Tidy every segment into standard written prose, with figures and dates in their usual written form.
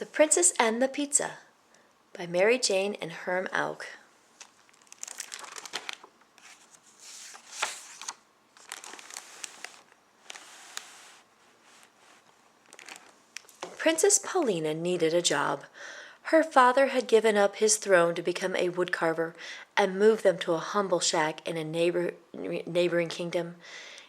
The Princess and the Pizza by Mary Jane and Herm Auk. Princess Paulina needed a job. Her father had given up his throne to become a woodcarver and moved them to a humble shack in a neighboring kingdom.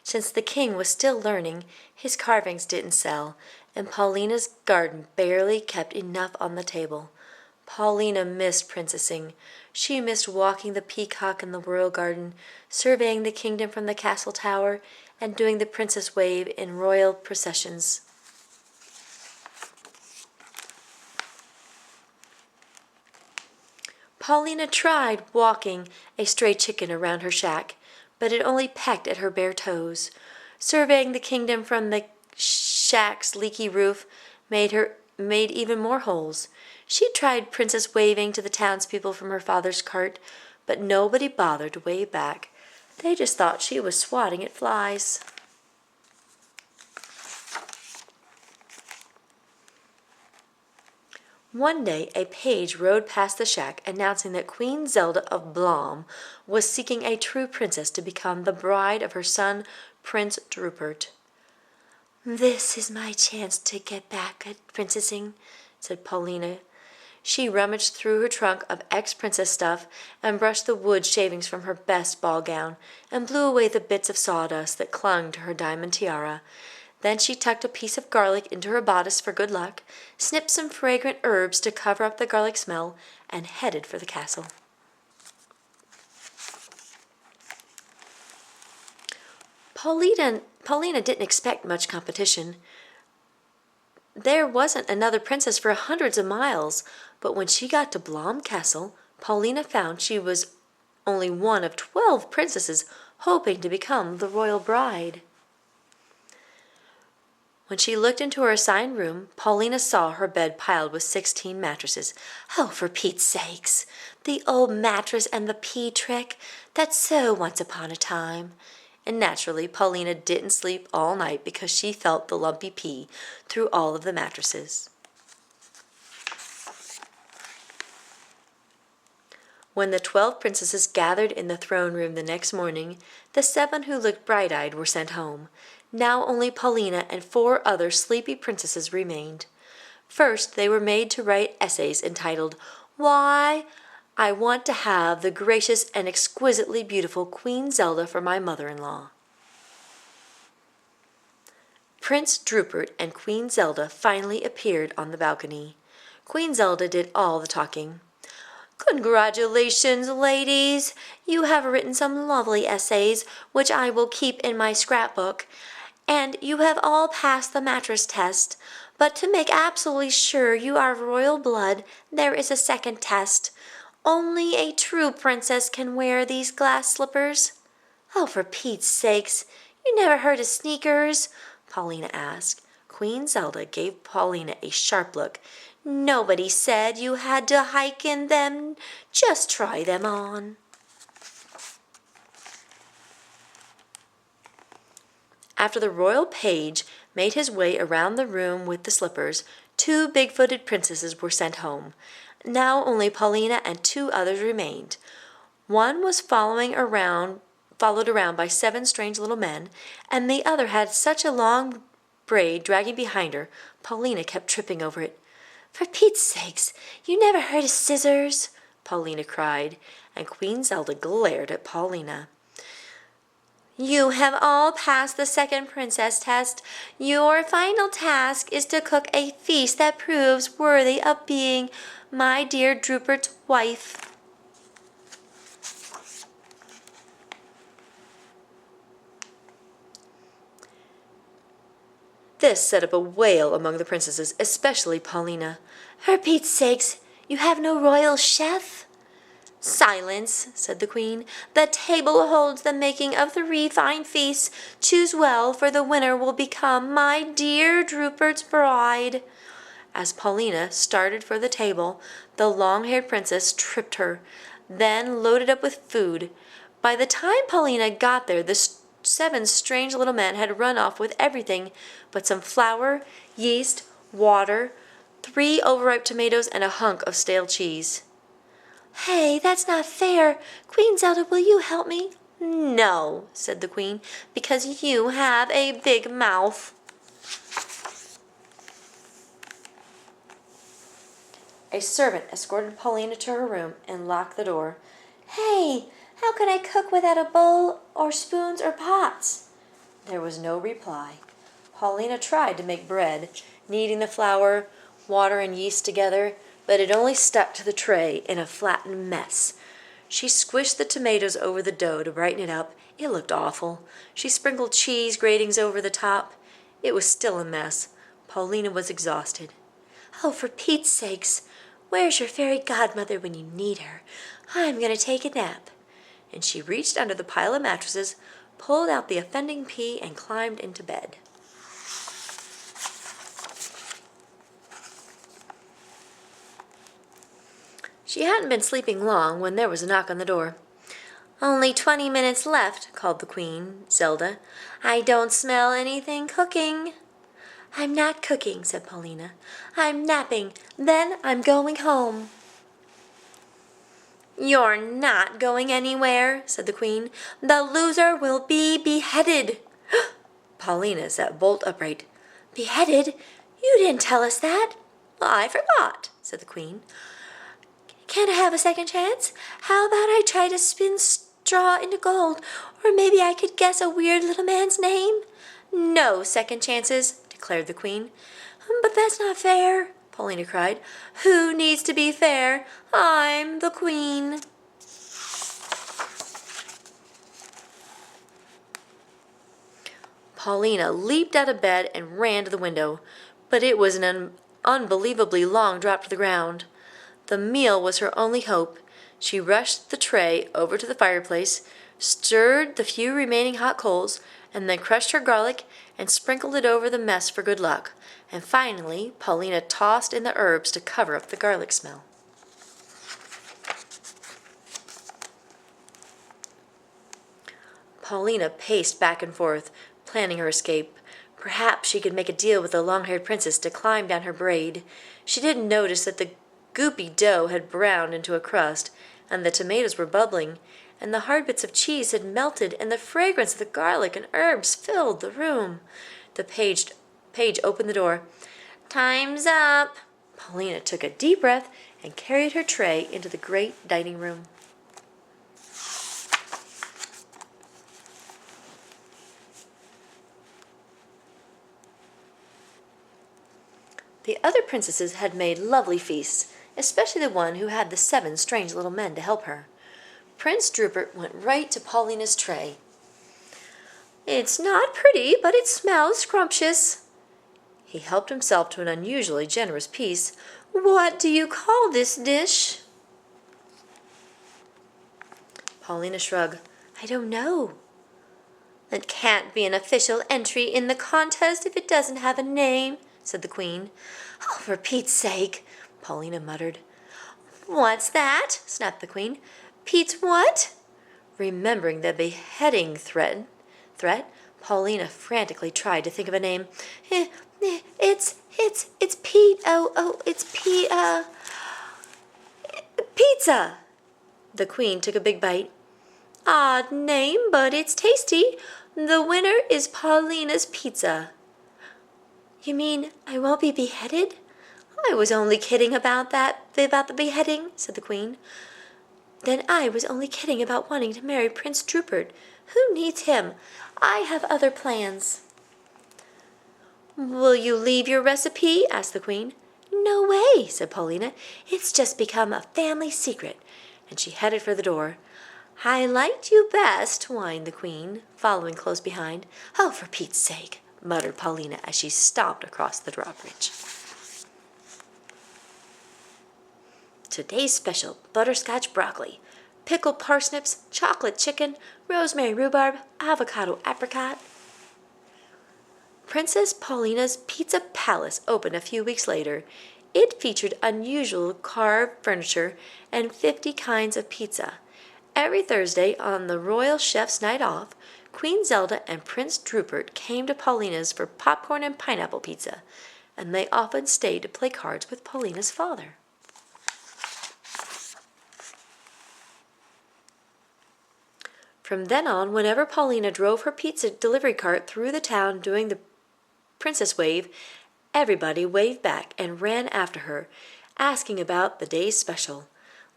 Since the king was still learning, his carvings didn't sell, and Paulina's garden barely kept enough on the table. Paulina missed princessing. She missed walking the peacock in the royal garden, surveying the kingdom from the castle tower, and doing the princess wave in royal processions. Paulina tried walking a stray chicken around her shack, but it only pecked at her bare toes. Surveying the kingdom from the shack's leaky roof made even more holes. She tried princess waving to the townspeople from her father's cart, but nobody bothered to wave back. They just thought she was swatting at flies. One day a page rode past the shack announcing that Queen Zelda of Blom was seeking a true princess to become the bride of her son, Prince Drupert. "This is my chance to get back at princessing," said Paulina. She rummaged through her trunk of ex-princess stuff and brushed the wood shavings from her best ball gown and blew away the bits of sawdust that clung to her diamond tiara. Then she tucked a piece of garlic into her bodice for good luck, snipped some fragrant herbs to cover up the garlic smell, and headed for the castle. Paulina didn't expect much competition. There wasn't another princess for hundreds of miles, but when she got to Blom Castle, Paulina found she was only one of 12 princesses hoping to become the royal bride. When she looked into her assigned room, Paulina saw her bed piled with 16 mattresses. "Oh, for Pete's sakes! The old mattress and the pea trick! That's so once upon a time!" And naturally, Paulina didn't sleep all night because she felt the lumpy pea through all of the mattresses. When the 12 princesses gathered in the throne room the next morning, the 7 who looked bright-eyed were sent home. Now only Paulina and 4 other sleepy princesses remained. First, they were made to write essays entitled, "Why I Want to Have the Gracious and Exquisitely Beautiful Queen Zelda for My Mother-in-Law." Prince Drupert and Queen Zelda finally appeared on the balcony. Queen Zelda did all the talking. "Congratulations, ladies! You have written some lovely essays, which I will keep in my scrapbook. And you have all passed the mattress test. But to make absolutely sure you are royal blood, there is a second test. Only a true princess can wear these glass slippers." "Oh, for Pete's sakes! You never heard of sneakers?" Paulina asked. Queen Zelda gave Paulina a sharp look. "Nobody said you had to hike in them. Just try them on." After the royal page made his way around the room with the slippers, 2 big-footed princesses were sent home. Now only Paulina and 2 others remained. One was followed around by 7 strange little men, and the other had such a long braid dragging behind her, Paulina kept tripping over it. "For Pete's sakes, you never heard of scissors?" Paulina cried, and Queen Zelda glared at Paulina. "You have all passed the second princess test. Your final task is to cook a feast that proves worthy of being my dear Drupert's wife." This set up a wail among the princesses, especially Paulina. "For Pete's sakes, you have no royal chef?" "Silence," said the queen. "The table holds the making of 3 fine feasts. Choose well, for the winner will become my dear Drupert's bride." As Paulina started for the table, the long-haired princess tripped her, then loaded up with food. By the time Paulina got there, the 7 strange little men had run off with everything but some flour, yeast, water, 3 overripe tomatoes, and a hunk of stale cheese. "Hey, that's not fair. Queen Zelda, will you help me?" "No," said the queen, "because you have a big mouth." A servant escorted Paulina to her room and locked the door. "Hey, how can I cook without a bowl or spoons or pots?" There was no reply. Paulina tried to make bread, kneading the flour, water, and yeast together, but it only stuck to the tray in a flattened mess. She squished the tomatoes over the dough to brighten it up. It looked awful. She sprinkled cheese gratings over the top. It was still a mess. Paulina was exhausted. "Oh, for Pete's sakes, where's your fairy godmother when you need her? I'm going to take a nap." And she reached under the pile of mattresses, pulled out the offending pea, and climbed into bed. She hadn't been sleeping long when there was a knock on the door. "Only 20 minutes left," called the Queen, Zelda. "I don't smell anything cooking." "I'm not cooking," said Paulina. "I'm napping. Then I'm going home." "You're not going anywhere," said the Queen. "The loser will be beheaded." Paulina sat bolt upright. "Beheaded? You didn't tell us that." "I forgot," said the Queen. "Can't I have a second chance? How about I try to spin straw into gold? Or maybe I could guess a weird little man's name?" "No second chances," declared the Queen. "But that's not fair," Paulina cried. "Who needs to be fair? I'm the Queen." Paulina leaped out of bed and ran to the window, but it was an unbelievably long drop to the ground. The meal was her only hope. She rushed the tray over to the fireplace, stirred the few remaining hot coals, and then crushed her garlic and sprinkled it over the mess for good luck. And finally, Paulina tossed in the herbs to cover up the garlic smell. Paulina paced back and forth, planning her escape. Perhaps she could make a deal with the long-haired princess to climb down her braid. She didn't notice that the goopy dough had browned into a crust, and the tomatoes were bubbling, and the hard bits of cheese had melted, and the fragrance of the garlic and herbs filled the room. The page opened the door. "Time's up." Paulina took a deep breath and carried her tray into the great dining room. The other princesses had made lovely feasts, especially the one who had the 7 strange little men to help her. Prince Drupert went right to Paulina's tray. "It's not pretty, but it smells scrumptious." He helped himself to an unusually generous piece. "What do you call this dish?" Paulina shrugged. "I don't know." "It can't be an official entry in the contest if it doesn't have a name," said the Queen. "Oh, for Pete's sake," Paulina muttered. "What's that?" snapped the Queen. "Pete's what?" Remembering the beheading threat, Paulina frantically tried to think of a name. It's Pete. It's Pizza." The Queen took a big bite. "Odd name, but it's tasty. The winner is Paulina's Pizza." "You mean I won't be beheaded?" "I was only kidding about the beheading," said the Queen. "Then I was only kidding about wanting to marry Prince Drupert. Who needs him? I have other plans." "Will you leave your recipe?" asked the Queen. "No way," said Paulina. "It's just become a family secret." And she headed for the door. "I liked you best," whined the Queen, following close behind. "Oh, for Pete's sake," muttered Paulina as she stomped across the drawbridge. Today's special: butterscotch broccoli, pickled parsnips, chocolate chicken, rosemary rhubarb, avocado apricot. Princess Paulina's Pizza Palace opened a few weeks later. It featured unusual carved furniture and 50 kinds of pizza. Every Thursday, on the royal chef's night off, Queen Zelda and Prince Drupert came to Paulina's for popcorn and pineapple pizza. and they often stayed to play cards with Paulina's father. From then on, whenever Paulina drove her pizza delivery cart through the town doing the princess wave, everybody waved back and ran after her, asking about the day's special.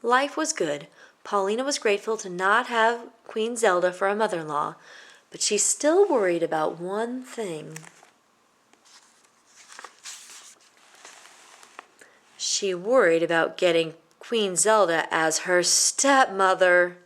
Life was good. Paulina was grateful to not have Queen Zelda for a mother-in-law, but she still worried about one thing. She worried about getting Queen Zelda as her stepmother.